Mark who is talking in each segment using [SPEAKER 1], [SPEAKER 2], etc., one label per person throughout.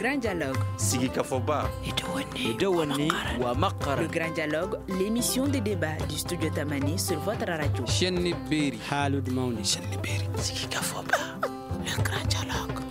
[SPEAKER 1] grand dialogue.
[SPEAKER 2] Sigi Kafoba.
[SPEAKER 3] Idawani wa Makara.
[SPEAKER 1] Le grand dialogue, l'émission de débat du studio Tamani sur votre radio.
[SPEAKER 3] Chenni Beri.
[SPEAKER 4] Haloud Mauni.
[SPEAKER 3] Chenni Beri. Sigi Kafoba. Le grand dialogue.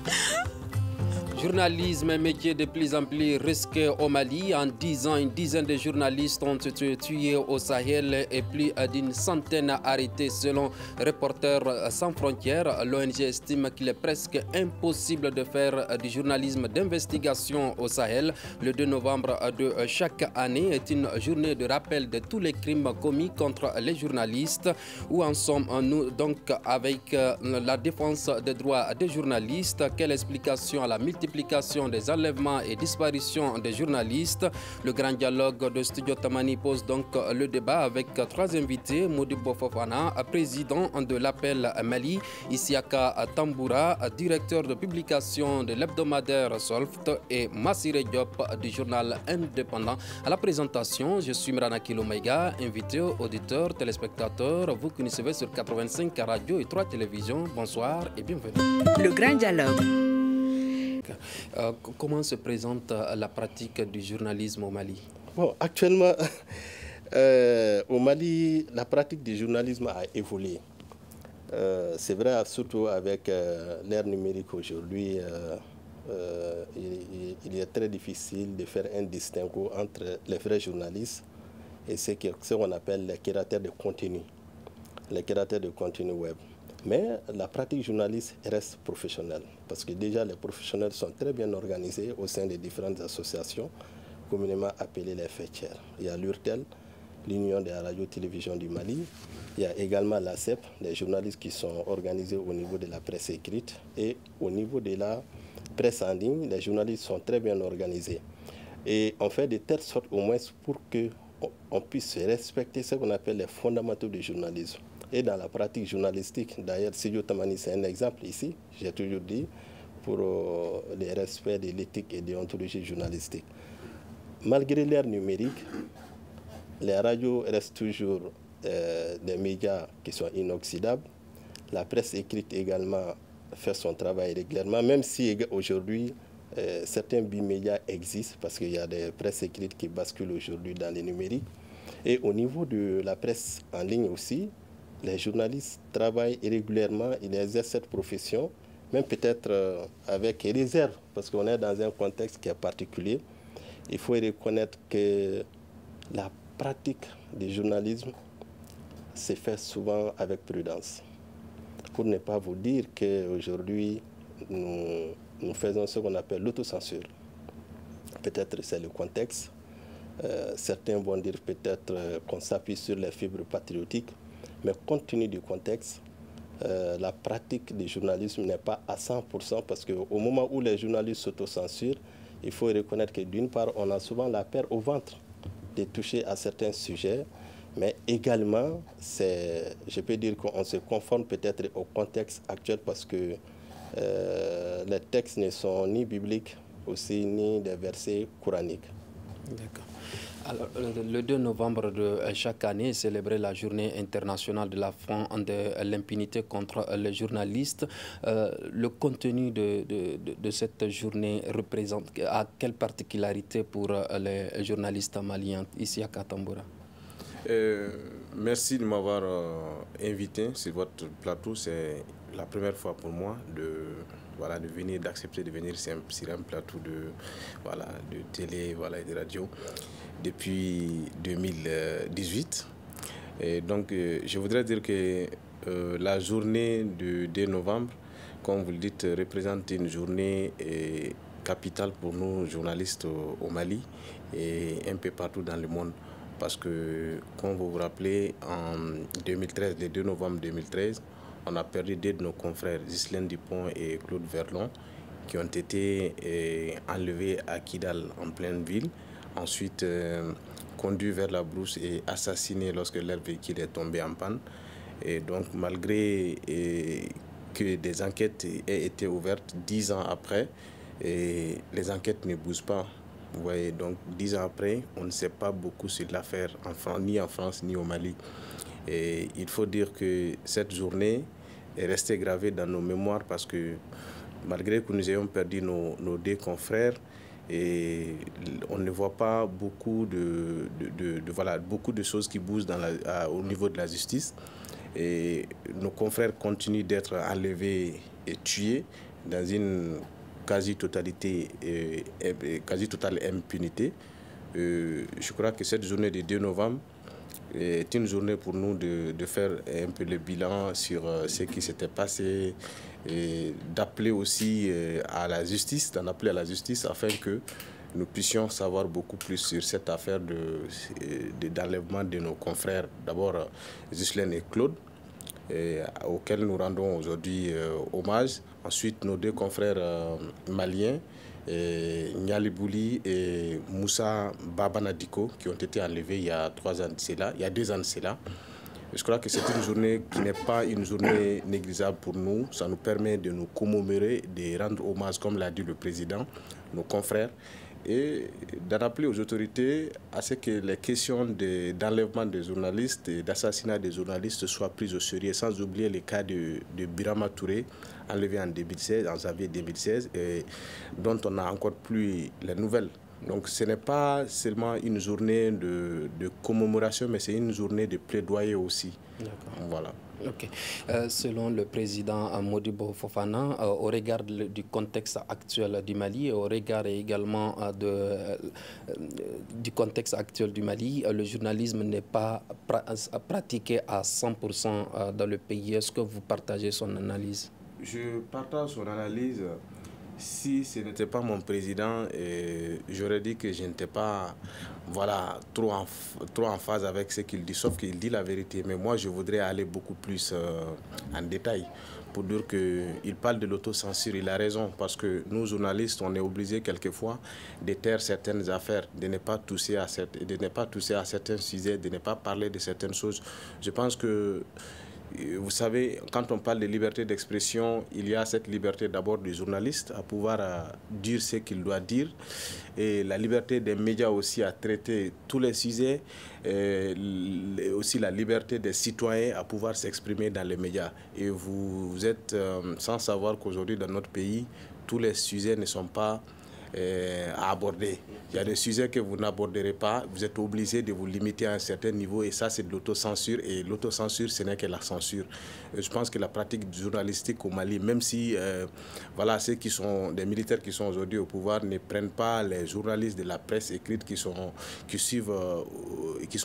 [SPEAKER 3] Journalisme, un métier de plus en plus risqué au Mali. En 10 ans, une dizaine de journalistes ont été tués au Sahel et plus d'une centaine arrêtés selon Reporters sans frontières. L'ONG estime qu'il est presque impossible de faire du journalisme d'investigation au Sahel. Le 2 novembre de chaque année est une journée de rappel de tous les crimes commis contre les journalistes. Où en sommes-nous donc avec la défense des droits des journalistes? Quelle explication à la multiplication des enlèvements et disparitions des journalistes? Le grand dialogue de Studio Tamani pose donc le débat avec 3 invités. Modibo Fofana, président de l'Appel Mali, Isiaka Tamboura, directeur de publication de l'hebdomadaire Solft, et Massire Diop du journal Indépendant. À la présentation, je suis Mirana Kilomega, invité, auditeurs, téléspectateurs. Vous qui nous suivez sur 85 radios et 3 télévisions. Bonsoir et bienvenue.
[SPEAKER 1] Le grand dialogue.
[SPEAKER 3] Comment se présente la pratique du journalisme au Mali?
[SPEAKER 5] Bon, actuellement, au Mali, la pratique du journalisme a évolué. C'est vrai, surtout avec l'ère numérique aujourd'hui, il est très difficile de faire un distinguo entre les vrais journalistes et ce qu'on appelle les créateurs de contenu, les créateurs de contenu web. Mais la pratique journaliste reste professionnelle, parce que déjà les professionnels sont très bien organisés au sein des différentes associations, communément appelées les FETIER. Il y a l'URTEL, l'Union des radios-télévisions du Mali. Il y a également l'ACEP, les journalistes qui sont organisés au niveau de la presse écrite. Et au niveau de la presse en ligne, les journalistes sont très bien organisés. Et on fait de telle sorte au moins pour qu'on puisse respecter ce qu'on appelle les fondamentaux du journalisme. Et dans la pratique journalistique, d'ailleurs, Studio Tamani, c'est un exemple ici, j'ai toujours dit, pour le respect de l'éthique et de déontologie journalistique. Malgré l'ère numérique, les radios restent toujours des médias qui sont inoxydables. La presse écrite également fait son travail régulièrement, même si aujourd'hui, certains bimédias existent, parce qu'il y a des presses écrites qui basculent aujourd'hui dans les numériques. Et au niveau de la presse en ligne aussi, les journalistes travaillent régulièrement, ils exercent cette profession, même peut-être avec réserve, parce qu'on est dans un contexte qui est particulier. Il faut reconnaître que la pratique du journalisme se fait souvent avec prudence. Pour ne pas vous dire qu'aujourd'hui, nous faisons ce qu'on appelle l'autocensure. Peut-être c'est le contexte. Certains vont dire peut-être qu'on s'appuie sur les fibres patriotiques. Mais compte tenu du contexte, la pratique du journalisme n'est pas à 100% parce qu'au moment où les journalistes s'autocensurent, il faut reconnaître que d'une part, on a souvent la peur au ventre de toucher à certains sujets, mais également, je peux dire qu'on se conforme peut-être au contexte actuel parce que les textes ne sont ni bibliques aussi, ni des versets coraniques.
[SPEAKER 3] D'accord. Alors, le 2 novembre de chaque année est célébrée la journée internationale de la fin de l'impunité contre les journalistes. Le contenu de cette journée représente à quelle particularité pour les journalistes maliens ici à Katambura?
[SPEAKER 2] Merci de m'avoir invité sur votre plateau. C'est la première fois pour moi d'accepter de venir sur un plateau de télé et de radio depuis 2018. Et donc, je voudrais dire que la journée du 2 novembre, comme vous le dites, représente une journée capitale pour nous, journalistes au Mali et un peu partout dans le monde. Parce que, comme vous vous rappelez, en 2013, le 2 novembre 2013, on a perdu 2 de nos confrères, Ghislaine Dupont et Claude Verlon, qui ont été enlevés à Kidal, en pleine ville. Ensuite, conduits vers la brousse et assassinés lorsque leur véhicule est tombé en panne. Et donc, malgré que des enquêtes aient été ouvertes 10 ans après, les enquêtes ne bougent pas. Vous voyez, donc 10 ans après, on ne sait pas beaucoup sur l'affaire, ni en France, ni au Mali. Et il faut dire que cette journée est restée gravée dans nos mémoires parce que malgré que nous ayons perdu nos deux confrères, et on ne voit pas beaucoup beaucoup de choses qui bougent au niveau de la justice. Et nos confrères continuent d'être enlevés et tués dans une quasi-totale impunité. Je crois que cette journée du 2 novembre est une journée pour nous de faire un peu le bilan sur ce qui s'était passé, et d'appeler aussi à la justice, afin que nous puissions savoir beaucoup plus sur cette affaire d'enlèvement de nos confrères, d'abord Ghislaine et Claude, auxquels nous rendons aujourd'hui hommage. Ensuite, nos deux confrères maliens, Niali Bouli et Moussa Babanadiko, qui ont été enlevés il y a 2 ans de cela. Je crois que c'est une journée qui n'est pas une journée négligeable pour nous. Ça nous permet de nous commémorer, de rendre hommage, comme l'a dit le président, nos confrères, et de rappeler aux autorités à ce que les questions d'enlèvement des journalistes et d'assassinat des journalistes soient prises au sérieux, sans oublier les cas de Birama Touré, enlevé en janvier 2016, et dont on n'a encore plus les nouvelles. Donc ce n'est pas seulement une journée de commémoration, mais c'est une journée de plaidoyer aussi. Voilà.
[SPEAKER 3] Okay. Selon le président Modibo Fofana, au regard du contexte actuel du Mali, au regard également du contexte actuel du Mali, le journalisme n'est pas pratiqué à 100% dans le pays. Est-ce que vous partagez son analyse?
[SPEAKER 2] Je partage son analyse. Si ce n'était pas mon président, j'aurais dit que je n'étais pas trop en phase avec ce qu'il dit, sauf qu'il dit la vérité. Mais moi, je voudrais aller beaucoup plus en détail pour dire qu'il parle de l'autocensure. Il a raison, parce que nous, journalistes, on est obligés quelquefois de taire certaines affaires, de ne pas toucher à certains sujets, de ne pas parler de certaines choses. Je pense que, vous savez, quand on parle de liberté d'expression, il y a cette liberté d'abord du journaliste à pouvoir dire ce qu'il doit dire, et la liberté des médias aussi à traiter tous les sujets, et aussi la liberté des citoyens à pouvoir s'exprimer dans les médias. Et vous êtes sans savoir qu'aujourd'hui dans notre pays, tous les sujets ne sont pas à aborder. Il y a des sujets que vous n'aborderez pas, vous êtes obligé de vous limiter à un certain niveau, et ça c'est de l'autocensure, et l'autocensure ce n'est que la censure. Je pense que la pratique journalistique au Mali, même si ceux qui sont des militaires qui sont aujourd'hui au pouvoir ne prennent pas les journalistes de la presse écrite qui sont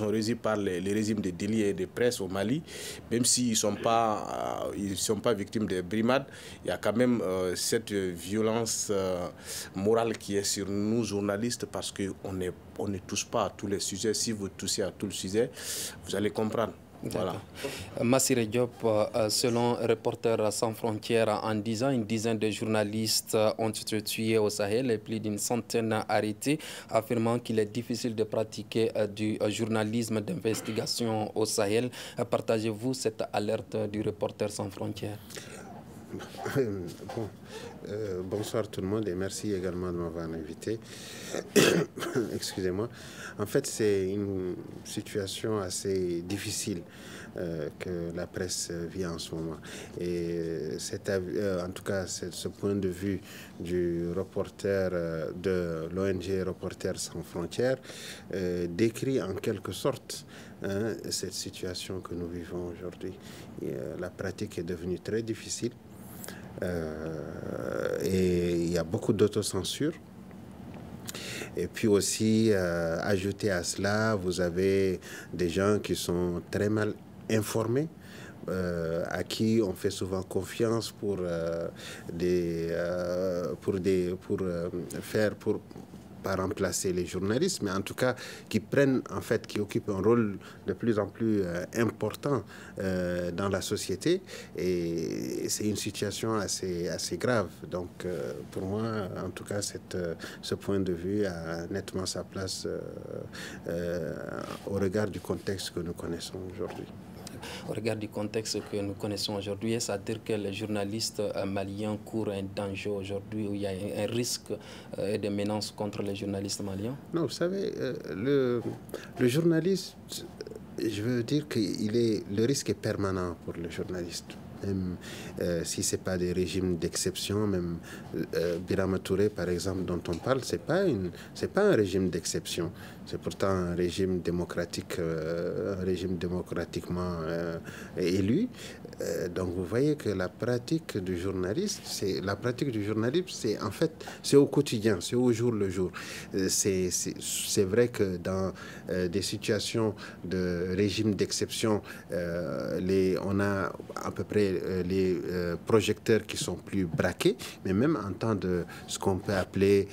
[SPEAKER 2] régis par les régimes de délits et de presse au Mali, même s'ils ne sont pas victimes de brimades, il y a quand même cette violence morale qui est sur nous journalistes, parce qu'on ne touche pas à tous les sujets. Si vous touchez à tout le sujet, vous allez comprendre. Voilà.
[SPEAKER 3] Massiré Diop, selon Reporters sans frontières, en 10 ans, une dizaine de journalistes ont été tués au Sahel et plus d'une centaine arrêtés, affirmant qu'il est difficile de pratiquer du journalisme d'investigation au Sahel. Partagez-vous cette alerte du Reporters sans frontières?
[SPEAKER 4] Bonsoir tout le monde et merci également de m'avoir invité. Excusez-moi. En fait, c'est une situation assez difficile que la presse vit en ce moment. Et en tout cas, ce point de vue du reporter de l'ONG Reporters sans frontières décrit en quelque sorte cette situation que nous vivons aujourd'hui. La pratique est devenue très difficile. Et il y a beaucoup d'autocensure. Et puis aussi, ajouté à cela, vous avez des gens qui sont très mal informés, à qui on fait souvent confiance pour pas remplacer les journalistes, mais en tout cas qui occupent un rôle de plus en plus important dans la société, et c'est une situation assez grave. Donc pour moi, en tout cas, ce point de vue a nettement sa place au regard du contexte que nous connaissons aujourd'hui.
[SPEAKER 3] Au regard du contexte que nous connaissons aujourd'hui, est-ce à dire que les journalistes maliens courent un danger aujourd'hui, où il y a un risque et des menaces contre les journalistes maliens?
[SPEAKER 4] Non, vous savez, le journaliste, je veux dire que le risque est permanent pour le journaliste. même si ce n'est pas des régimes d'exception. Même Birama Touré, par exemple, dont on parle, c'est pas un régime d'exception. C'est pourtant un régime démocratique, un régime démocratiquement élu. Donc vous voyez que la pratique du journaliste, c'est en fait, c'est au quotidien, c'est au jour le jour. C'est vrai que dans des situations de régime d'exception, on a à peu près les projecteurs qui sont plus braqués, mais même en temps de ce qu'on peut appeler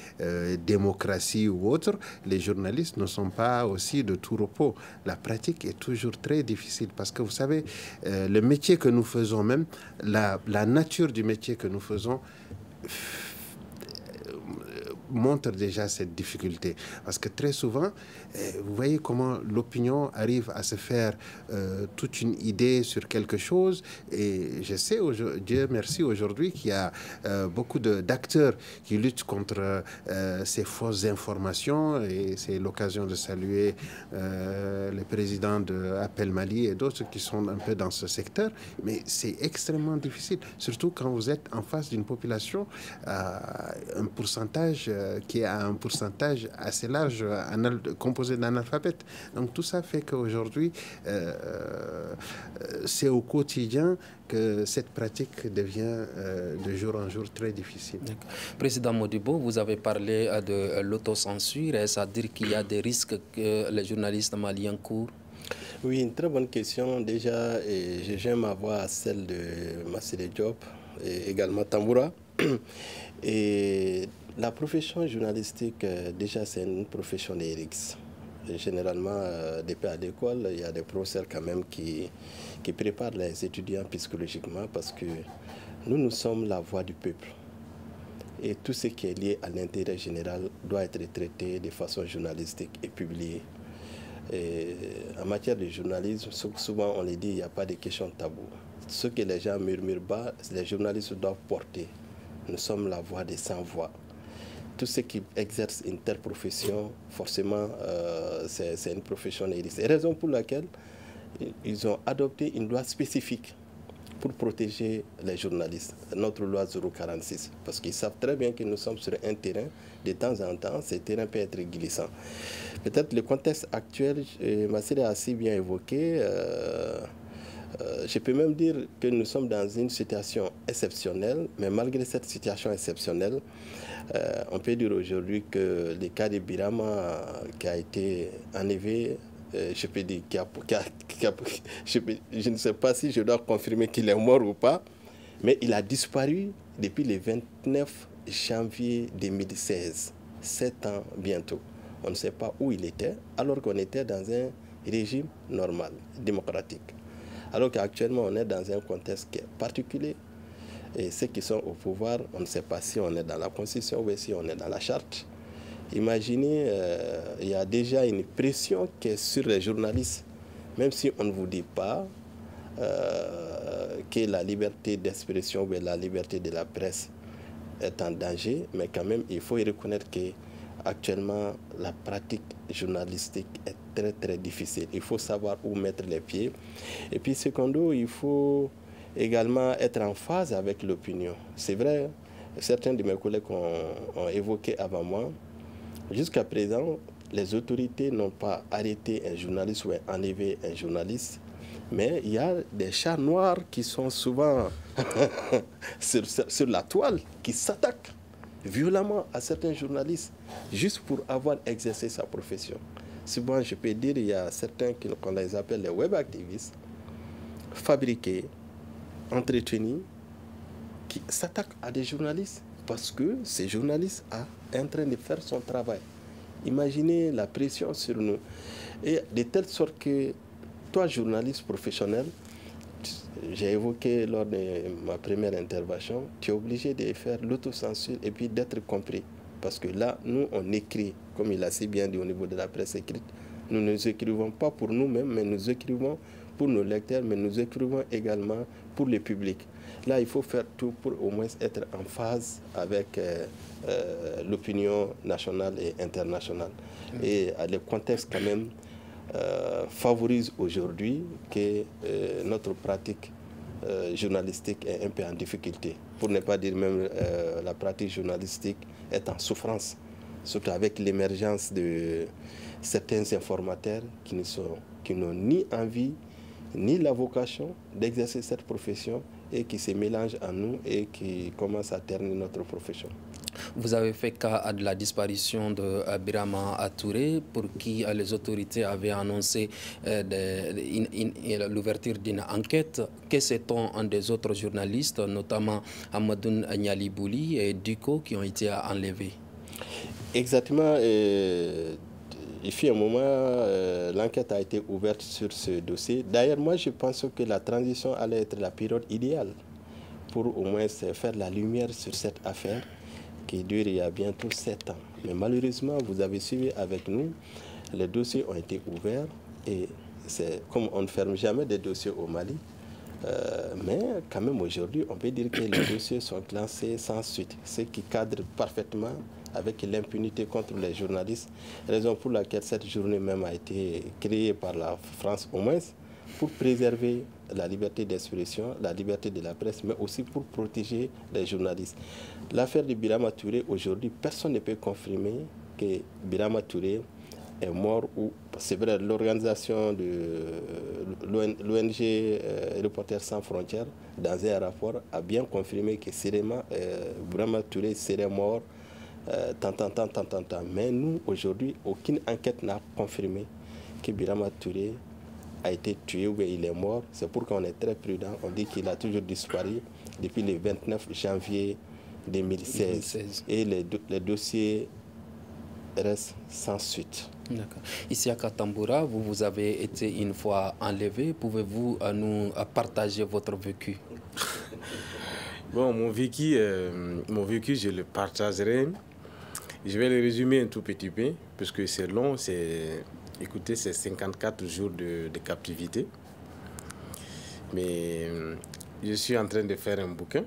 [SPEAKER 4] démocratie ou autre, les journalistes ne sont pas aussi de tout repos. La pratique est toujours très difficile parce que vous savez, le métier que nous faisons, même la nature du métier que nous faisons montre déjà cette difficulté. Parce que très souvent, vous voyez comment l'opinion arrive à se faire toute une idée sur quelque chose. Et je sais, Dieu merci, aujourd'hui, qu'il y a beaucoup d'acteurs qui luttent contre ces fausses informations. Et c'est l'occasion de saluer le président de Appel Mali et d'autres qui sont un peu dans ce secteur. Mais c'est extrêmement difficile, surtout quand vous êtes en face d'une population un pourcentage qui a un pourcentage assez large composé d'analphabètes. Donc tout ça fait qu'aujourd'hui, c'est au quotidien que cette pratique devient de jour en jour très difficile.
[SPEAKER 3] Président Modibo, vous avez parlé de l'autocensure. Est-ce à dire qu'il y a des risques que les journalistes maliens courent?
[SPEAKER 5] Oui, une très bonne question. Déjà, je joins ma voix à celle de Massile Diop et également Tamboura. Et la profession journalistique, déjà, c'est une profession des risques. Généralement, depuis à l'école, il y a des professeurs quand même qui préparent les étudiants psychologiquement parce que nous sommes la voix du peuple. Et tout ce qui est lié à l'intérêt général doit être traité de façon journalistique et publié. Et en matière de journalisme, souvent on le dit, il n'y a pas de question tabou. Ce que les gens murmurent bas, les journalistes doivent porter. Nous sommes la voix des sans-voix. Tous ceux qui exercent une telle profession, forcément, c'est une profession des risques. C'est la raison pour laquelle ils ont adopté une loi spécifique pour protéger les journalistes, notre loi 046, parce qu'ils savent très bien que nous sommes sur un terrain, de temps en temps, ce terrain peut être glissant. Peut-être le contexte actuel, Massile a assez bien évoqué, je peux même dire que nous sommes dans une situation exceptionnelle, mais malgré cette situation exceptionnelle, on peut dire aujourd'hui que le cas de Birama qui a été enlevé, je peux dire je ne sais pas si je dois confirmer qu'il est mort ou pas, mais il a disparu depuis le 29 janvier 2016, 7 ans bientôt. On ne sait pas où il était, alors qu'on était dans un régime normal, démocratique. Alors qu'actuellement, on est dans un contexte qui est particulier. Et ceux qui sont au pouvoir, on ne sait pas si on est dans la Constitution ou si on est dans la Charte. Imaginez, il y a déjà une pression qui est sur les journalistes, même si on ne vous dit pas que la liberté d'expression ou la liberté de la presse est en danger, mais quand même, il faut reconnaître qu'actuellement, la pratique journalistique est très, très difficile. Il faut savoir où mettre les pieds. Et puis, secondo, il faut également être en phase avec l'opinion. C'est vrai, certains de mes collègues ont évoqué avant moi, jusqu'à présent, les autorités n'ont pas arrêté un journaliste ou enlevé un journaliste, mais il y a des chats noirs qui sont souvent sur la toile, qui s'attaquent violemment à certains journalistes, juste pour avoir exercé sa profession. Souvent, je peux dire, il y a certains qu'on les appelle les web activistes, fabriqués, entretenus, qui s'attaquent à des journalistes parce que ces journalistes sont en train de faire son travail. Imaginez la pression sur nous. Et de telle sorte que toi, journaliste professionnel, j'ai évoqué lors de ma première intervention, tu es obligé de faire l'autocensure et puis d'être compris. Parce que là, nous, on écrit, comme il a si bien dit au niveau de la presse écrite, nous ne nous écrivons pas pour nous-mêmes, mais nous écrivons pour nos lecteurs, mais nous écrivons également pour le public. Là, il faut faire tout pour au moins être en phase avec l'opinion nationale et internationale. Et le contexte quand même favorise aujourd'hui que notre pratique journalistique est un peu en difficulté. Pour ne pas dire même la pratique journalistique est en souffrance, surtout avec l'émergence de certains informateurs qui n'ont ni envie ni la vocation d'exercer cette profession et qui se mélangent à nous et qui commencent à ternir notre profession.
[SPEAKER 3] Vous avez fait cas de la disparition de Birama Touré, pour qui les autorités avaient annoncé l'ouverture d'une enquête. Que sait-on des autres journalistes, notamment Amadoun Nyalibouli et Duko, qui ont été enlevés?
[SPEAKER 5] Exactement. Il fut un moment, l'enquête a été ouverte sur ce dossier. D'ailleurs, moi, je pense que la transition allait être la période idéale pour au moins faire la lumière sur cette affaire qui dure il y a bientôt 7 ans. Mais malheureusement, vous avez suivi avec nous, les dossiers ont été ouverts et c'est comme on ne ferme jamais des dossiers au Mali. Mais quand même aujourd'hui, on peut dire que les dossiers sont classés sans suite, ce qui cadre parfaitement avec l'impunité contre les journalistes, raison pour laquelle cette journée même a été créée par la France au moins, pour préserver la liberté d'expression, la liberté de la presse, mais aussi pour protéger les journalistes. L'affaire de Birama Touré, aujourd'hui, personne ne peut confirmer que Birama Touré est mort ou... C'est vrai, l'organisation de l'ONG Reporters sans frontières, dans un rapport, a bien confirmé que Birama Touré serait mort tant. Mais nous, aujourd'hui, aucune enquête n'a confirmé que Birama Touré a été tué ou il est mort. C'est pourquoi on est très prudent. On dit qu'il a toujours disparu depuis le 29 janvier 2016. Et les dossiers restent sans suite.
[SPEAKER 3] D'accord. Ici à Katambura, vous avez été une fois enlevé. Pouvez-vous nous partager votre vécu?
[SPEAKER 2] Bon, mon vécu, je le partagerai. Je vais le résumer un tout petit peu, puisque c'est long. Écoutez, c'est 54 jours de captivité. Mais je suis en train de faire un bouquin.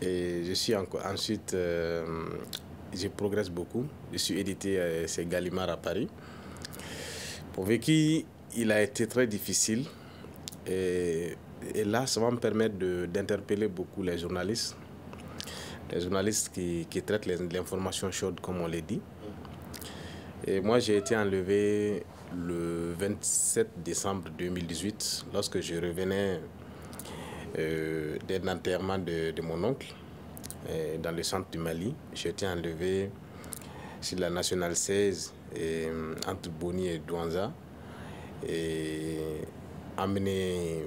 [SPEAKER 2] Et je suis ensuite, je progresse beaucoup. Je suis édité chez Gallimard à Paris. Mon vécu, il a été très difficile. Et là, ça va me permettre d'interpeller beaucoup les journalistes. Les journalistes qui traitent l'information chaude, comme on l'a dit. Et moi, j'ai été enlevé le 27 décembre 2018, lorsque je revenais d'un enterrement de mon oncle dans le centre du Mali. J'ai été enlevé sur la Nationale 16 entre Boni et Douanza et emmené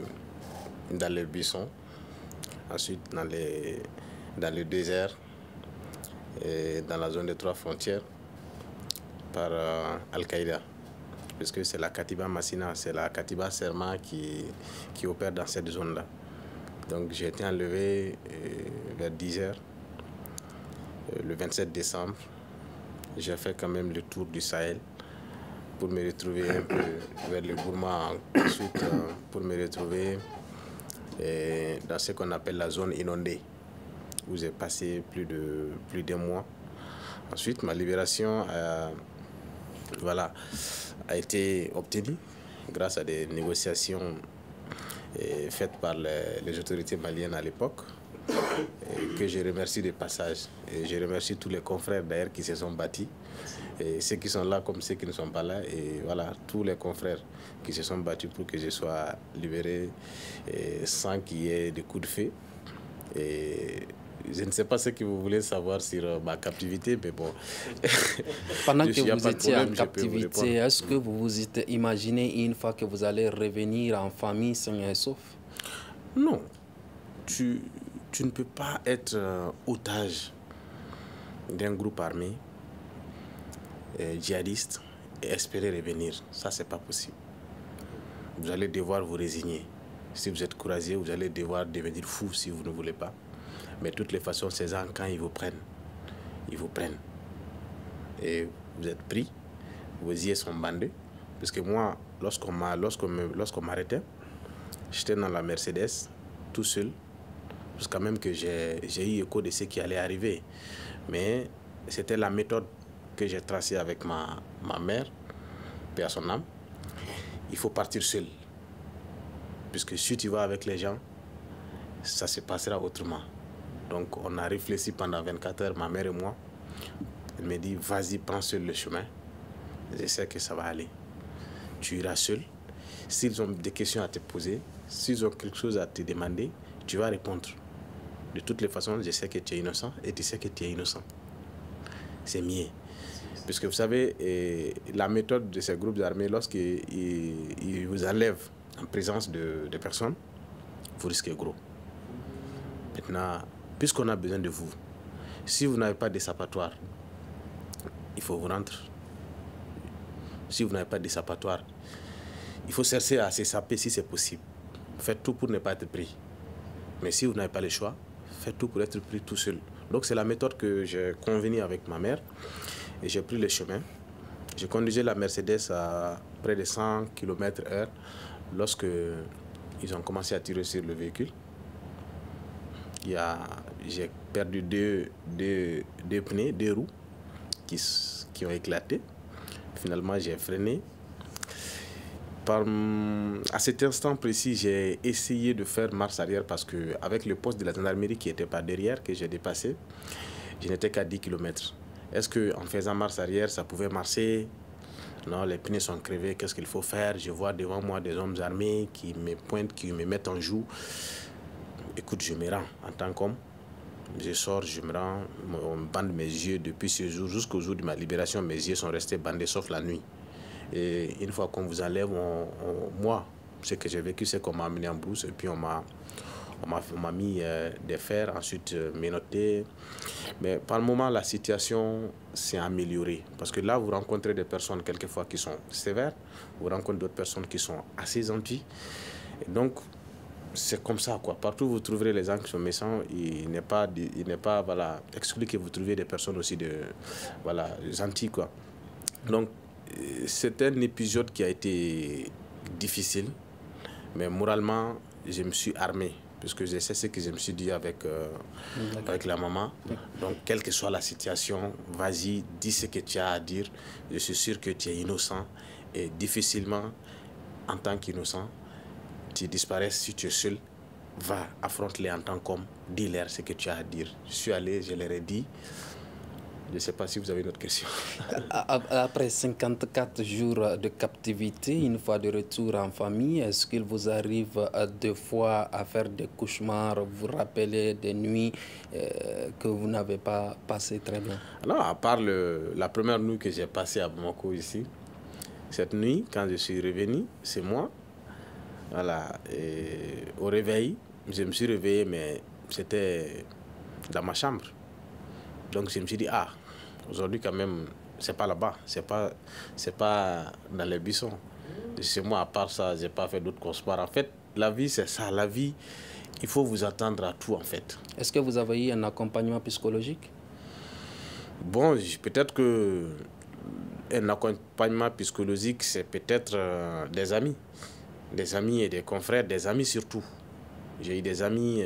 [SPEAKER 2] dans le buisson, ensuite dans le désert et dans la zone des 3 frontières par Al-Qaïda, puisque c'est la Katiba Massina, c'est la Katiba Serma qui opère dans cette zone-là. Donc j'ai été enlevé vers 10h le 27 décembre. J'ai fait quand même le tour du Sahel pour me retrouver un peu vers le Burma, ensuite pour me retrouver dans ce qu'on appelle la zone inondée, où j'ai passé plus d'un mois. Ensuite, ma libération a été obtenue grâce à des négociations faites par les autorités maliennes à l'époque, que je remercie de passage. Et je remercie tous les confrères d'ailleurs qui se sont battus, et ceux qui sont là comme ceux qui ne sont pas là, et voilà, tous les confrères qui se sont battus pour que je sois libéré sans qu'il y ait de coups de feu. Et je ne sais pas ce que vous voulez savoir sur ma captivité, mais bon.
[SPEAKER 3] Pendant que vous étiez en captivité, est-ce que vous vous imaginez une fois que vous allez revenir en famille sain et sauf?
[SPEAKER 2] Non. Tu ne peux pas être otage d'un groupe armé djihadiste et espérer revenir. Ça, c'est pas possible. Vous allez devoir vous résigner. Si vous êtes courageux, vous allez devoir devenir fou si vous ne voulez pas. Mais de toutes les façons, ces gens, quand ils vous prennent, et vous êtes pris, vos yeux sont bandés. Parce que moi, lorsqu'on m'arrêtait, j'étais dans la Mercedes, tout seul, parce quand même que j'ai eu écho de ce qui allait arriver. Mais c'était la méthode que j'ai tracée avec ma mère, paix à son âme. Il faut partir seul. Puisque si tu vas avec les gens, ça se passera autrement. Donc on a réfléchi pendant 24 heures, ma mère et moi. Elle me dit, vas-y, prends seul le chemin. Je sais que ça va aller. Tu iras seul. S'ils ont des questions à te poser, s'ils ont quelque chose à te demander, tu vas répondre. De toutes les façons, je sais que tu es innocent et tu sais que tu es innocent. C'est mieux. Parce que vous savez, la méthode de ces groupes armés, lorsqu'ils vous enlèvent en présence de personnes, vous risquez gros. Maintenant, puisqu'on a besoin de vous, si vous n'avez pas d'échappatoire, il faut vous rendre. Si vous n'avez pas d'échappatoire, il faut chercher à s'échapper si c'est possible. Faites tout pour ne pas être pris. Mais si vous n'avez pas le choix, faites tout pour être pris tout seul. Donc c'est la méthode que j'ai convenue avec ma mère. Et j'ai pris le chemin. J'ai conduisais la Mercedes à près de 100 km/h lorsque ils ont commencé à tirer sur le véhicule. J'ai perdu deux pneus, 2 roues qui ont éclaté. Finalement, j'ai freiné. À cet instant précis, j'ai essayé de faire marche arrière parce qu'avec le poste de la gendarmerie qui était par derrière, que j'ai dépassé, je n'étais qu'à 10 km. Est-ce qu'en faisant marche arrière, ça pouvait marcher? Non, les pneus sont crevés, qu'est-ce qu'il faut faire? Je vois devant moi des hommes armés qui me pointent, qui me mettent en joue. Écoute, je me rends en tant qu'homme. Je sors, je me rends, on bande mes yeux depuis ce jour jusqu'au jour de ma libération. Mes yeux sont restés bandés sauf la nuit. Et une fois qu'on vous enlève, moi, ce que j'ai vécu, c'est qu'on m'a amené en brousse et puis on m'a mis des fers, ensuite menotté. Mais par le moment, la situation s'est améliorée. Parce que là, vous rencontrez des personnes quelquefois qui sont sévères, vous rencontrez d'autres personnes qui sont assez gentilles. Et donc, c'est comme ça, quoi. Partout où vous trouverez les gens qui sont méchants, il n'est pas voilà, exclu que vous trouviez des personnes aussi gentilles, quoi. Donc, c'est un épisode qui a été difficile, mais moralement, je me suis armé, puisque je sais ce que je me suis dit avec la maman. Donc, quelle que soit la situation, vas-y, dis ce que tu as à dire. Je suis sûr que tu es innocent et difficilement, en tant qu'innocent, tu disparais si tu es seul. Va, affronte-les en tant qu'homme, dis-leur ce que tu as à dire. Je suis allé, je leur ai dit. Je ne sais pas si vous avez une autre question.
[SPEAKER 3] Après 54 jours de captivité, une fois de retour en famille, est-ce qu'il vous arrive deux fois à faire des cauchemars, vous rappeler des nuits que vous n'avez pas passées très bien?
[SPEAKER 2] Non, à part la première nuit que j'ai passée à Bamako ici, cette nuit, quand je suis revenu, c'est moi, voilà, et au réveil, je me suis réveillé, mais c'était dans ma chambre. Donc je me suis dit, aujourd'hui quand même, c'est pas là-bas, c'est pas dans les buissons. Chez moi, à part ça, j'ai pas fait d'autres cauchemars. En fait, la vie, c'est ça. La vie, il faut vous attendre à tout, en fait.
[SPEAKER 3] Est-ce que vous avez eu un accompagnement psychologique?
[SPEAKER 2] Bon, peut-être que un accompagnement psychologique, c'est peut-être des amis et des confrères, des amis surtout. J'ai eu des amis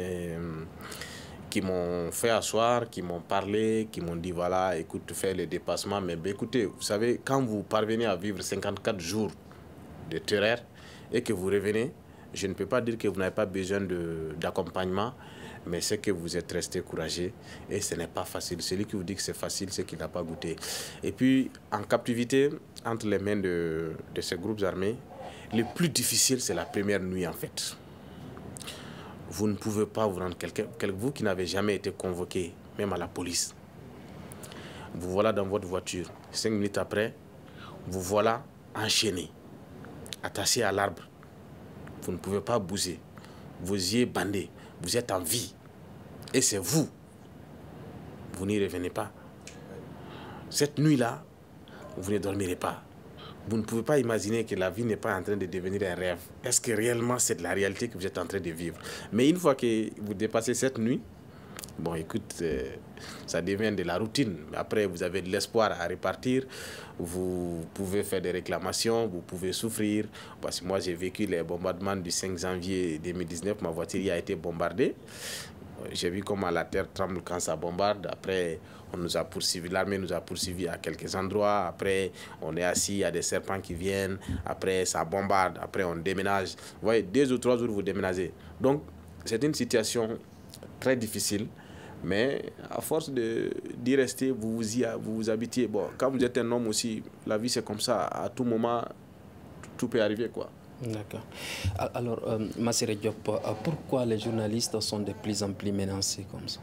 [SPEAKER 2] qui m'ont fait asseoir, qui m'ont parlé, qui m'ont dit, voilà, écoute, fais le dépassement. Mais écoutez, vous savez, quand vous parvenez à vivre 54 jours de terreur et que vous revenez, je ne peux pas dire que vous n'avez pas besoin d'accompagnement, mais c'est que vous êtes resté courageux et ce n'est pas facile. Celui qui vous dit que c'est facile, c'est qu'il n'a pas goûté. Et puis, en captivité, entre les mains de ces groupes armés, le plus difficile, c'est la première nuit, en fait. Vous ne pouvez pas vous rendre vous qui n'avez jamais été convoqué, même à la police. Vous voilà dans votre voiture. 5 minutes après, vous voilà enchaîné, attaché à l'arbre. Vous ne pouvez pas bouger. Vos yeux bandés. Vous êtes en vie. Et c'est vous. Vous n'y revenez pas. Cette nuit-là, vous ne dormirez pas. Vous ne pouvez pas imaginer que la vie n'est pas en train de devenir un rêve. Est-ce que réellement c'est de la réalité que vous êtes en train de vivre? Mais une fois que vous dépassez cette nuit, bon, écoute, ça devient de la routine. Après, vous avez de l'espoir à repartir. Vous pouvez faire des réclamations, vous pouvez souffrir. Parce que moi, j'ai vécu les bombardements du 5 janvier 2019. Ma voiture a été bombardée. J'ai vu comment la terre tremble quand ça bombarde. Après, on nous a poursuivis, l'armée nous a poursuivis à quelques endroits. Après, on est assis, il y a des serpents qui viennent. Après, ça bombarde. Après, on déménage. Vous voyez, 2 ou 3 jours, vous déménagez. Donc, c'est une situation très difficile, mais à force d'y rester, vous vous habituez. Bon, quand vous êtes un homme aussi, la vie c'est comme ça, à tout moment, tout peut arriver, quoi.
[SPEAKER 3] D'accord. Alors, Massiré Diop, pourquoi les journalistes sont de plus en plus menacés comme ça?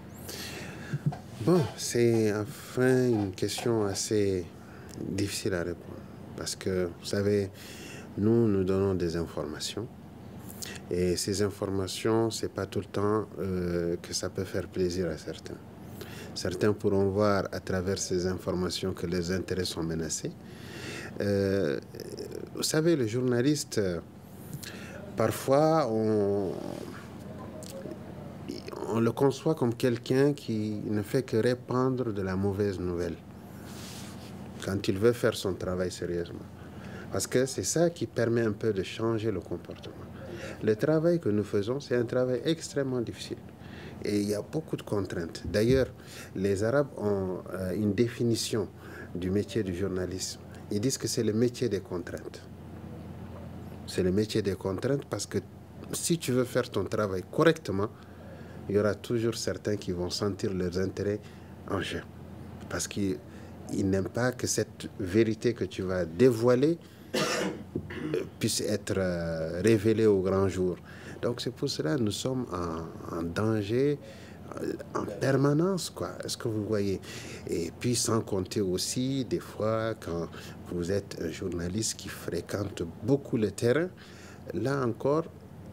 [SPEAKER 4] Bon, c'est enfin une question assez difficile à répondre. Parce que, vous savez, nous donnons des informations. Et ces informations, ce n'est pas tout le temps que ça peut faire plaisir à certains. Certains pourront voir à travers ces informations que leurs intérêts sont menacés. Vous savez, le journaliste, parfois, on le conçoit comme quelqu'un qui ne fait que répandre de la mauvaise nouvelle quand il veut faire son travail sérieusement. Parce que c'est ça qui permet un peu de changer le comportement. Le travail que nous faisons, c'est un travail extrêmement difficile. Et il y a beaucoup de contraintes. D'ailleurs, les Arabes ont une définition du métier du journalisme. Ils disent que c'est le métier des contraintes. C'est le métier des contraintes parce que si tu veux faire ton travail correctement, il y aura toujours certains qui vont sentir leurs intérêts en jeu. Parce qu'ils n'aiment pas que cette vérité que tu vas dévoiler puisse être révélée au grand jour. Donc c'est pour cela que nous sommes en danger en permanence, quoi. Est-ce que vous voyez? Et puis sans compter aussi, des fois, quand vous êtes un journaliste qui fréquente beaucoup le terrain, là encore,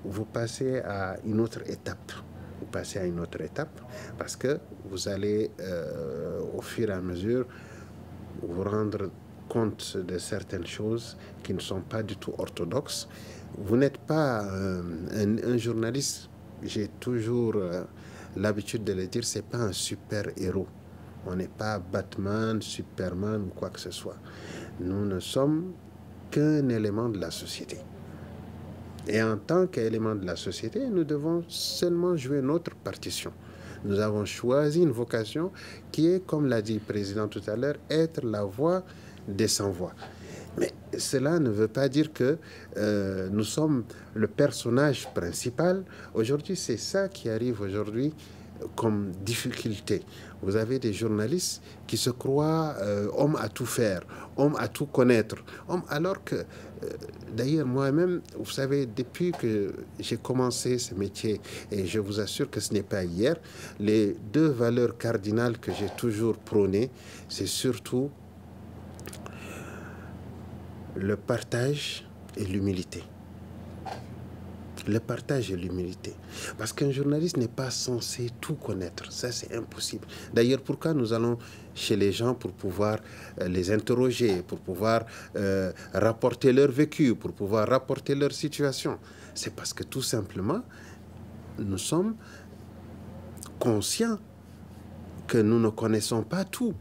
[SPEAKER 4] vous passez à une autre étape. Vous passez à une autre étape parce que vous allez, au fur et à mesure, vous rendre compte de certaines choses qui ne sont pas du tout orthodoxes. Vous n'êtes pas un journaliste, j'ai toujours l'habitude de le dire, c'est pas un super-héros. On n'est pas Batman, Superman ou quoi que ce soit. Nous ne sommes qu'un élément de la société. Et en tant qu'élément de la société, nous devons seulement jouer notre partition. Nous avons choisi une vocation qui est, comme l'a dit le président tout à l'heure, être la voix des sans-voix. Mais cela ne veut pas dire que nous sommes le personnage principal. Aujourd'hui, c'est ça qui arrive aujourd'hui comme difficulté. Vous avez des journalistes qui se croient hommes à tout faire, hommes à tout connaître, alors que, d'ailleurs, moi-même, vous savez, depuis que j'ai commencé ce métier, et je vous assure que ce n'est pas hier, les deux valeurs cardinales que j'ai toujours prônées, c'est surtout le partage et l'humilité. Le partage et l'humilité. Parce qu'un journaliste n'est pas censé tout connaître. Ça, c'est impossible. D'ailleurs, pourquoi nous allons chez les gens pour pouvoir les interroger, pour pouvoir rapporter leur vécu, pour pouvoir rapporter leur situation? C'est parce que tout simplement, nous sommes conscients que nous ne connaissons pas tout.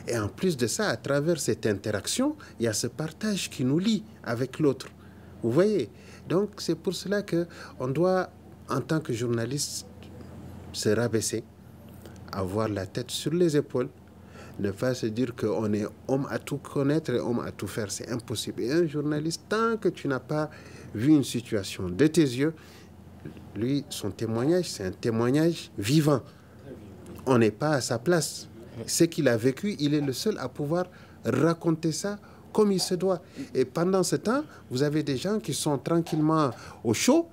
[SPEAKER 4] Et en plus de ça, à travers cette interaction, il y a ce partage qui nous lie avec l'autre. Vous voyez? Donc, c'est pour cela qu'on doit, en tant que journaliste, se rabaisser, avoir la tête sur les épaules, ne pas se dire qu'on est homme à tout connaître et homme à tout faire. C'est impossible. Et un journaliste, tant que tu n'as pas vu une situation de tes yeux, lui, son témoignage, c'est un témoignage vivant. On n'est pas à sa place. Ce qu'il a vécu, il est le seul à pouvoir raconter ça comme il se doit. Et pendant ce temps, vous avez des gens qui sont tranquillement au chaud,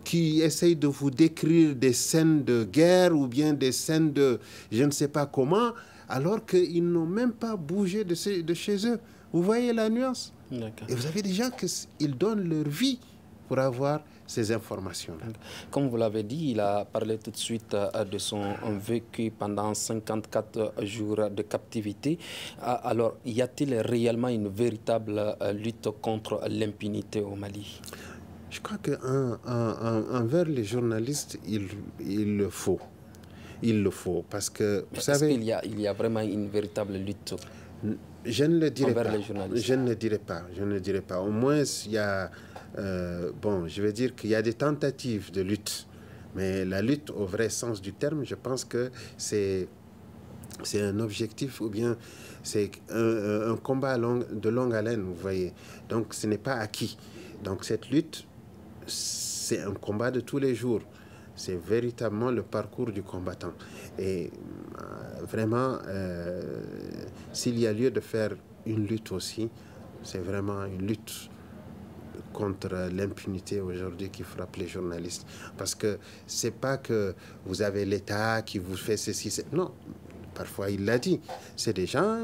[SPEAKER 4] qui essayent de vous décrire des scènes de guerre ou bien des scènes de je ne sais pas comment, alors qu'ils n'ont même pas bougé de chez eux. Vous voyez la nuance? Et vous avez des gens qui donnent leur vie pour avoir ces informations-là.
[SPEAKER 3] Comme vous l'avez dit, il a parlé tout de suite de son vécu pendant 54 jours de captivité. Alors, y a-t-il réellement une véritable lutte contre l'impunité au Mali?
[SPEAKER 4] Je crois qu'envers les journalistes, il le faut. Il le faut, parce que, vous savez...
[SPEAKER 3] Est-ce qu'il y a vraiment une véritable lutte?
[SPEAKER 4] Je ne le dirai
[SPEAKER 3] envers
[SPEAKER 4] pas.
[SPEAKER 3] Les journalistes.
[SPEAKER 4] Je ne le dirai pas. Je ne le dirai pas. Au moins, il y a... je vais dire qu'il y a des tentatives de lutte. Mais la lutte, au vrai sens du terme, je pense que c'est un objectif ou bien c'est un combat de longue haleine, vous voyez. Donc, ce n'est pas acquis. Donc, cette lutte, c'est un combat de tous les jours. c'est véritablement le parcours du combattant. Et vraiment, s'il y a lieu de faire une lutte aussi, c'est vraiment une lutte contre l'impunité aujourd'hui qui frappe les journalistes. Parce que c'est pas que vous avez l'État qui vous fait ceci, non. Parfois, il l'a dit. C'est des gens,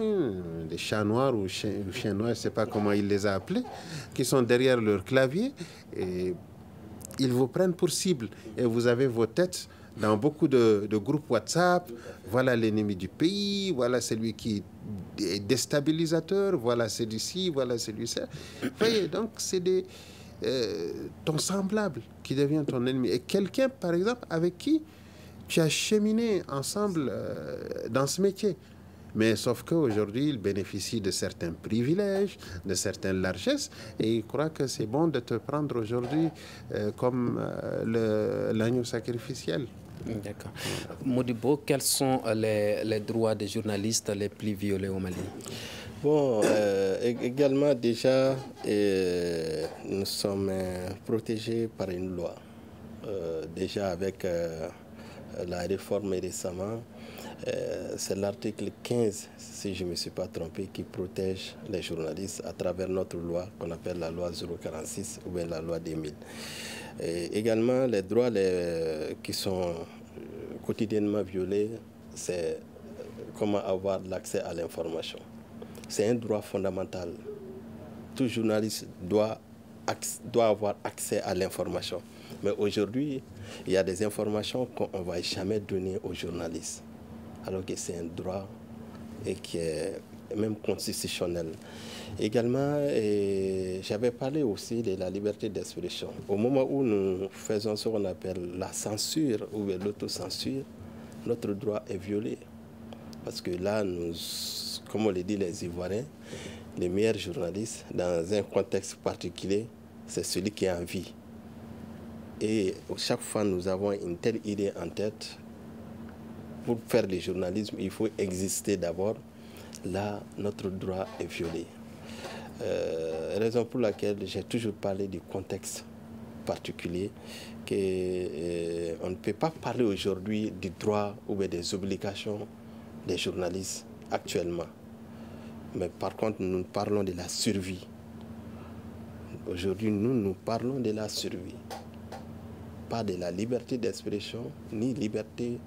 [SPEAKER 4] des chats noirs ou chiens noirs, je ne sais pas comment il les a appelés, qui sont derrière leur clavier et ils vous prennent pour cible. Et vous avez vos têtes dans beaucoup de groupes WhatsApp. Voilà l'ennemi du pays, voilà celui qui est déstabilisateur, voilà celui-ci, voilà celui-ci. Vous voyez, donc c'est ton semblable qui devient ton ennemi. Et quelqu'un, par exemple, avec qui tu as cheminé ensemble dans ce métier. Mais sauf qu'aujourd'hui, il bénéficie de certains privilèges, de certaines largesses, et il croit que c'est bon de te prendre aujourd'hui comme l'agneau sacrificiel.
[SPEAKER 3] D'accord. Modibo, quels sont les droits des journalistes les plus violés au Mali?
[SPEAKER 5] Bon, également déjà, nous sommes protégés par une loi. Déjà avec la réforme récemment, c'est l'article 15, si je ne me suis pas trompé, qui protège les journalistes à travers notre loi qu'on appelle la loi 046 ou bien la loi 2000. Et également, les droits qui sont quotidiennement violés, c'est comment avoir l'accès à l'information. C'est un droit fondamental. Tout journaliste doit avoir accès à l'information. Mais aujourd'hui, il y a des informations qu'on ne va jamais donner aux journalistes, alors que c'est un droit et qui est même constitutionnel. Également, j'avais parlé aussi de la liberté d'expression. Au moment où nous faisons ce qu'on appelle la censure ou l'autocensure, notre droit est violé. Parce que là, comme on le dit les Ivoiriens, les meilleurs journalistes, dans un contexte particulier, c'est celui qui est en vie. Et chaque fois, nous avons une telle idée en tête. Pour faire le journalisme, il faut exister d'abord. Là, notre droit est violé. Raison pour laquelle j'ai toujours parlé du contexte particulier, qu'on ne peut pas parler aujourd'hui du droit ou des obligations des journalistes actuellement. Mais par contre, nous parlons de la survie. Aujourd'hui, nous parlons de la survie. Pas de la liberté d'expression, ni liberté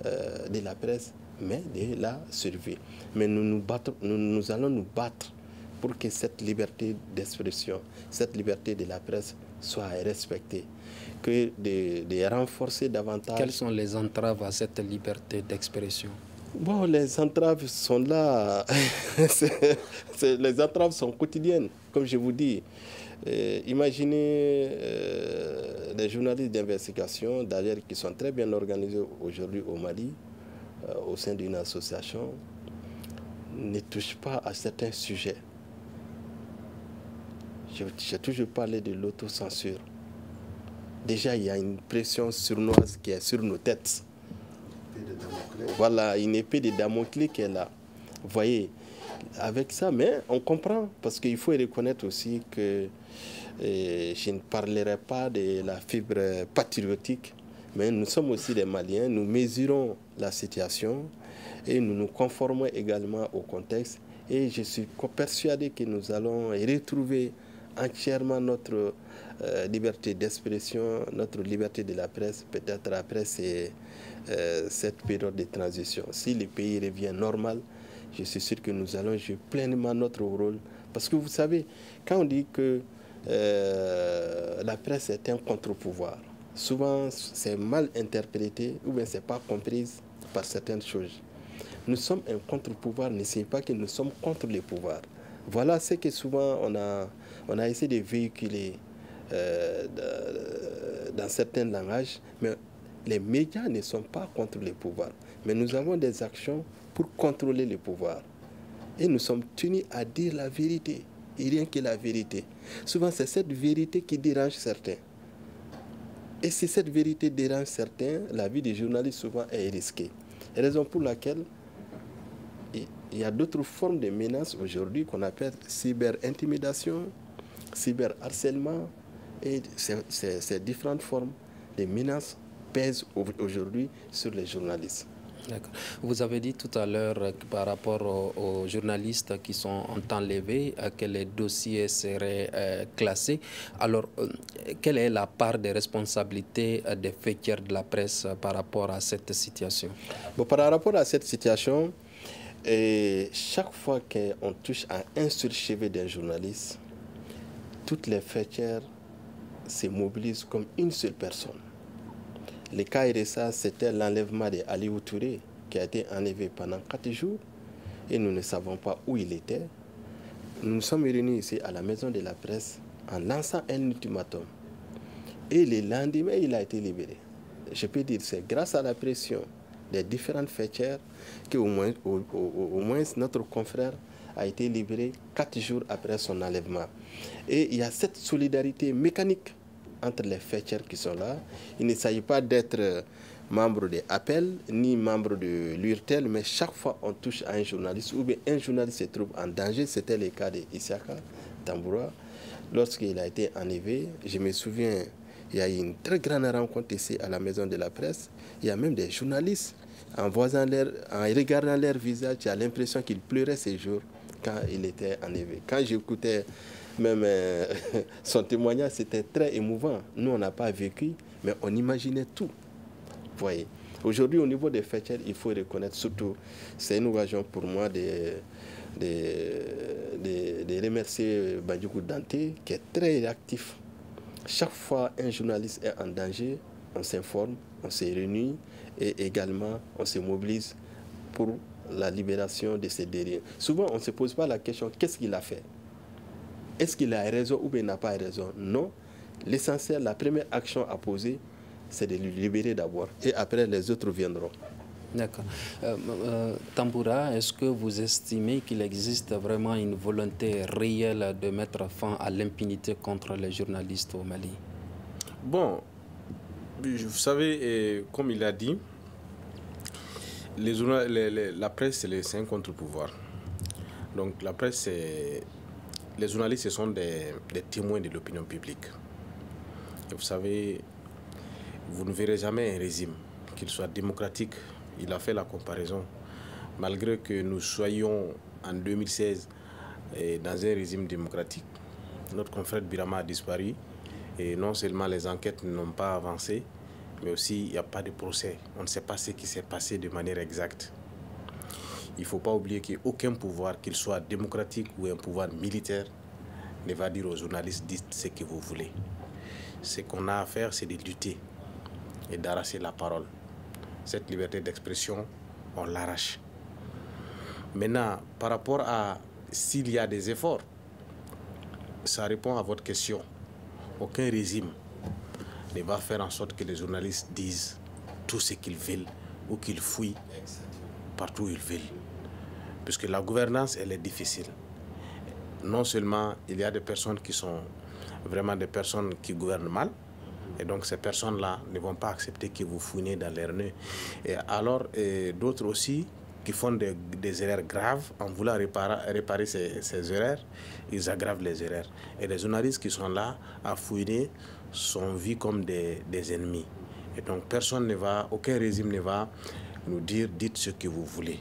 [SPEAKER 5] de la presse, mais de la survie. Mais nous allons nous battre pour que cette liberté d'expression, cette liberté de la presse soit respectée, que de renforcer davantage.
[SPEAKER 3] Quelles sont les entraves à cette liberté d'expression?
[SPEAKER 5] Bon, les entraves sont là. Les entraves sont quotidiennes, comme je vous dis. Imaginez les journalistes d'investigation, d'ailleurs, qui sont très bien organisés aujourd'hui au Mali, au sein d'une association, ne touchent pas à certains sujets. J'ai toujours parlé de l'autocensure. Déjà, il y a une pression sournoise qui est sur nos têtes. Voilà, une épée de Damoclès qui est là. Vous voyez, avec ça, mais on comprend, parce qu'il faut reconnaître aussi que je ne parlerai pas de la fibre patriotique, mais nous sommes aussi des Maliens, nous mesurons la situation et nous nous conformons également au contexte. Et je suis persuadé que nous allons retrouver entièrement notre liberté d'expression, notre liberté de la presse, peut-être après cette période de transition. Si le pays revient normal, je suis sûr que nous allons jouer pleinement notre rôle. Parce que vous savez, quand on dit que la presse est un contre-pouvoir, souvent c'est mal interprété ou bien c'est pas compris par certaines choses. Nous sommes un contre-pouvoir, ne signifie pas que nous sommes contre les pouvoirs. Voilà ce que souvent on a essayé de véhiculer dans certains langages, mais les médias ne sont pas contre les pouvoirs. Mais nous avons des actions pour contrôler les pouvoirs. Et nous sommes tenus à dire la vérité, et rien que la vérité. Souvent, c'est cette vérité qui dérange certains. Et si cette vérité dérange certains, la vie des journalistes souvent est risquée. Raison pour laquelle il y a d'autres formes de menaces aujourd'hui qu'on appelle cyber-intimidation, cyber-harcèlement, et ces différentes formes de menaces pèse aujourd'hui sur les journalistes.
[SPEAKER 3] D'accord. Vous avez dit tout à l'heure par rapport aux journalistes qui sont enlevés, que les dossiers seraient classés. Alors, quelle est la part des responsabilités des faits de la presse par rapport à cette situation?
[SPEAKER 5] Bon, par rapport à cette situation, chaque fois qu'on touche à un seul chevet d'un journaliste, toutes les faîtières se mobilisent comme une seule personne. Le cas RSA, c'était l'enlèvement d'Ali Touré, qui a été enlevé pendant 4 jours et nous ne savons pas où il était. Nous nous sommes réunis ici à la maison de la presse en lançant un ultimatum. Et le lendemain, il a été libéré. Je peux dire que c'est grâce à la pression des différentes faîtières qu'au moins, au moins notre confrère a été libéré 4 jours après son enlèvement. Et il y a cette solidarité mécanique entre les faîtières qui sont là. Il ne s'agit pas d'être membre de Appel ni membre de l'URTEL, mais chaque fois on touche à un journaliste ou bien un journaliste se trouve en danger. C'était le cas de Isiaka Tamboura. Lorsqu'il a été enlevé, je me souviens, il y a eu une très grande rencontre ici à la maison de la presse. Il y a même des journalistes, en regardant leur visage, tu as l'impression qu'ils pleuraient ces jours quand il était enlevé. Quand j'écoutais même son témoignage, c'était très émouvant. Nous, on n'a pas vécu, mais on imaginait tout. Vous voyez. Aujourd'hui, au niveau des faîtières, il faut reconnaître surtout, c'est une occasion pour moi de remercier Bandjougou Dante, qui est très réactif. Chaque fois un journaliste est en danger, on s'informe, on se réunit et également on se mobilise pour la libération de ces derniers. Souvent, on ne se pose pas la question, qu'est-ce qu'il a fait? Est-ce qu'il a raison ou bien il n'a pas raison? Non. L'essentiel, la première action à poser, c'est de le libérer d'abord. Et après, les autres viendront.
[SPEAKER 3] D'accord. Tamboura, est-ce que vous estimez qu'il existe vraiment une volonté réelle de mettre fin à l'impunité contre les journalistes au Mali?
[SPEAKER 2] Bon, vous savez, comme il a dit, la presse, c'est un contre-pouvoir. Donc la presse, les journalistes, ce sont des témoins de l'opinion publique. Et vous savez, vous ne verrez jamais un régime, qu'il soit démocratique. Il a fait la comparaison. Malgré que nous soyons en 2016 dans un régime démocratique, notre confrère Birama a disparu. Et non seulement les enquêtes n'ont pas avancé, mais aussi il n'y a pas de procès. On ne sait pas ce qui s'est passé de manière exacte. Il ne faut pas oublier qu'aucun pouvoir, qu'il soit démocratique ou un pouvoir militaire, ne va dire aux journalistes, dites ce que vous voulez. Ce qu'on a à faire, c'est de lutter et d'arracher la parole. Cette liberté d'expression, on l'arrache. Maintenant, par rapport à s'il y a des efforts, ça répond à votre question. Aucun régime ne va faire en sorte que les journalistes disent tout ce qu'ils veulent ou qu'ils fouillent partout où ils veulent. Puisque la gouvernance, elle est difficile. Non seulement il y a des personnes qui sont vraiment des personnes qui gouvernent mal, et donc ces personnes-là ne vont pas accepter que vous fouinez dans leurs nœuds. Et alors, d'autres aussi qui font des erreurs graves, en voulant réparer ces erreurs, ils aggravent les erreurs. Et les journalistes qui sont là à fouiner sont vus comme des ennemis. Et donc aucun régime ne va nous dire dites ce que vous voulez.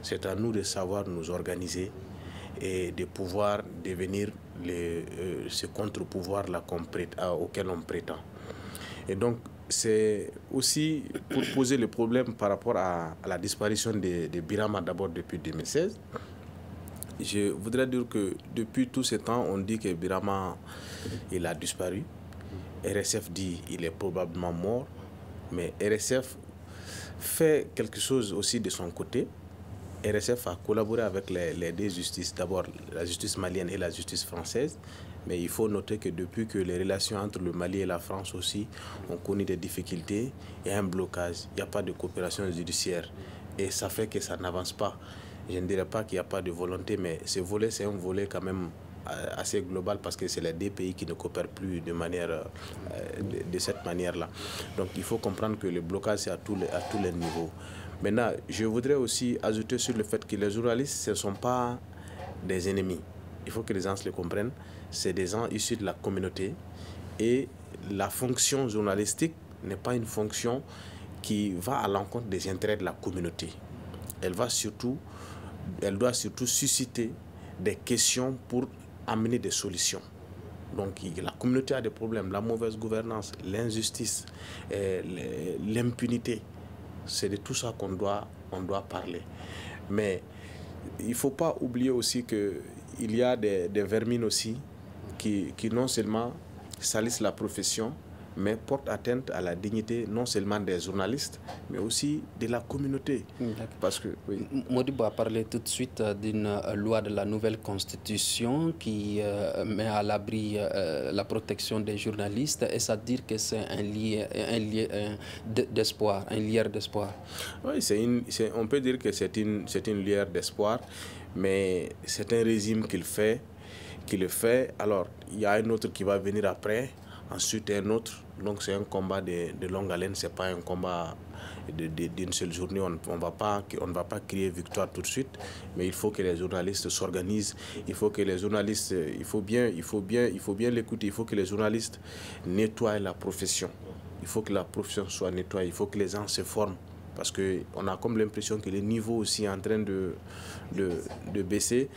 [SPEAKER 2] C'est à nous de savoir nous organiser et de pouvoir devenir ce contre-pouvoir-là auquel on prétend. Et donc, c'est aussi pour poser le problème par rapport à la disparition de Birama d'abord depuis 2016. Je voudrais dire que depuis tout ce temps, on dit que Birama, il a disparu. RSF dit qu'il est probablement mort, mais RSF fait quelque chose aussi de son côté. RSF a collaboré avec les deux justices, d'abord la justice malienne et la justice française. Mais il faut noter que depuis que les relations entre le Mali et la France aussi ont connu des difficultés, il y a un blocage, il n'y a pas de coopération judiciaire. Et ça fait que ça n'avance pas. Je ne dirais pas qu'il n'y a pas de volonté, mais ce volet, c'est un volet quand même assez global parce que c'est les deux pays qui ne coopèrent plus de cette manière-là. Donc il faut comprendre que le blocage, c'est à tous les niveaux. Maintenant, je voudrais aussi ajouter sur le fait que les journalistes, ce ne sont pas des ennemis. Il faut que les gens le comprennent. C'est des gens issus de la communauté et la fonction journalistique n'est pas une fonction qui va à l'encontre des intérêts de la communauté. Elle doit surtout susciter des questions pour amener des solutions. Donc la communauté a des problèmes, la mauvaise gouvernance, l'injustice, l'impunité. C'est de tout ça qu'on doit parler. Mais il ne faut pas oublier aussi qu'il y a des vermines aussi qui non seulement salissent la profession, mais portent atteinte à la dignité non seulement des journalistes, mais aussi de la communauté. Parce que, oui.
[SPEAKER 3] Modibo a parlé tout de suite d'une loi de la nouvelle constitution qui met à l'abri la protection des journalistes. Est-ce à dire que c'est un lieu d'espoir, un lieu d'espoir?
[SPEAKER 2] Oui, on peut dire que c'est une lueur d'espoir, mais c'est un régime qui le fait. Alors, il y a un autre qui va venir après. Ensuite, un autre. Donc, c'est un combat de longue haleine. Ce n'est pas un combat d'une seule journée. On ne va pas crier victoire tout de suite. Mais il faut que les journalistes s'organisent. Il faut que les journalistes, il faut bien l'écouter. Il faut que les journalistes nettoient la profession. Il faut que la profession soit nettoyée. Il faut que les gens se forment. Parce qu'on a comme l'impression que le niveau aussi est en train de baisser.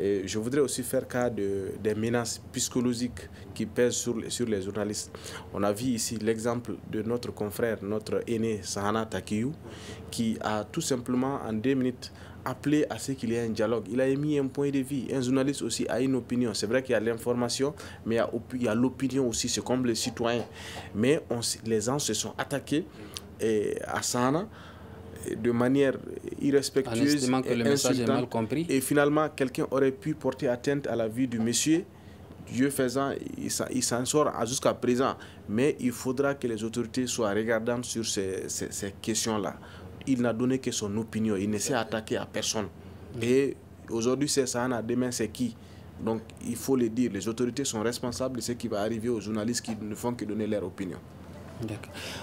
[SPEAKER 2] Et je voudrais aussi faire cas des menaces psychologiques qui pèsent sur les journalistes. On a vu ici l'exemple de notre confrère, notre aîné Sahana Takiyou, qui a tout simplement en 2 minutes appelé à ce qu'il y ait un dialogue. Il a émis un point de vue. Un journaliste aussi a une opinion. C'est vrai qu'il y a l'information, mais il y a l'opinion aussi. C'est comme les citoyens. Mais les gens se sont attaqués à Sahana de manière irrespectueuse,
[SPEAKER 3] en estimant que le message est mal compris.
[SPEAKER 2] Et finalement, quelqu'un aurait pu porter atteinte à la vie du monsieur. Dieu faisant, il s'en sort jusqu'à présent. Mais il faudra que les autorités soient regardantes sur ces questions-là. Il n'a donné que son opinion. Il ne s'est attaqué à personne. Et aujourd'hui, c'est Sahana. Demain, c'est qui? Donc, il faut le dire. Les autorités sont responsables de ce qui va arriver aux journalistes qui ne font que donner leur opinion.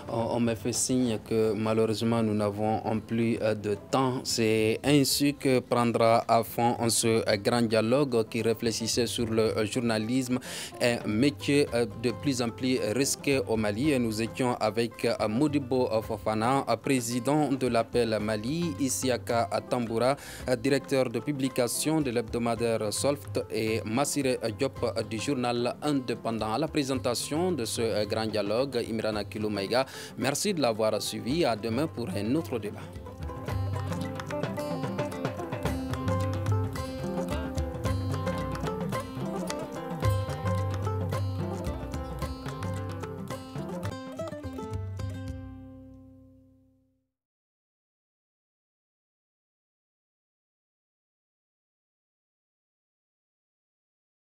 [SPEAKER 3] On me fait signe que malheureusement nous n'avons plus de temps. C'est ainsi que prendra à fond ce grand dialogue qui réfléchissait sur le journalisme, un métier de plus en plus risqué au Mali. Et nous étions avec Modibo Fofana, président de l'Appel Mali, Isiaka Tamboura, directeur de publication de l'hebdomadaire Solft, et Massire Diop du journal Indépendant. À la présentation de ce grand dialogue, Imrana Kiloumaïga. Merci de l'avoir suivi. À demain pour un autre débat.